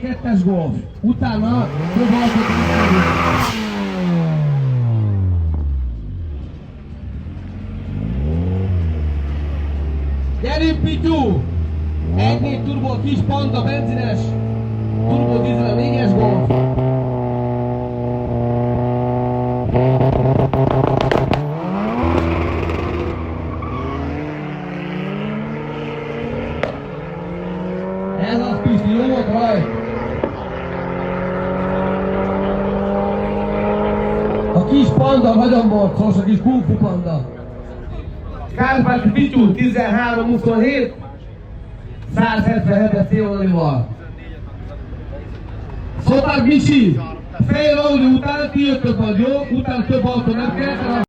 2-es Golf. Utána több autót megkerülünk. Gyerünk, Pityu! 1.4 turbo, kis Panda, benzines, turbo dízel, 4-es Golf. Ez az, Pisti, jó volt rajt! A kis Panda nagyon borcos, a kis Kung Fu Panda. Kárpáti Pityu 13-27, 177-es szélvonalival. Szotár Misi, fél Audi után kijöttök majd, jó? Utána több autó nem kell,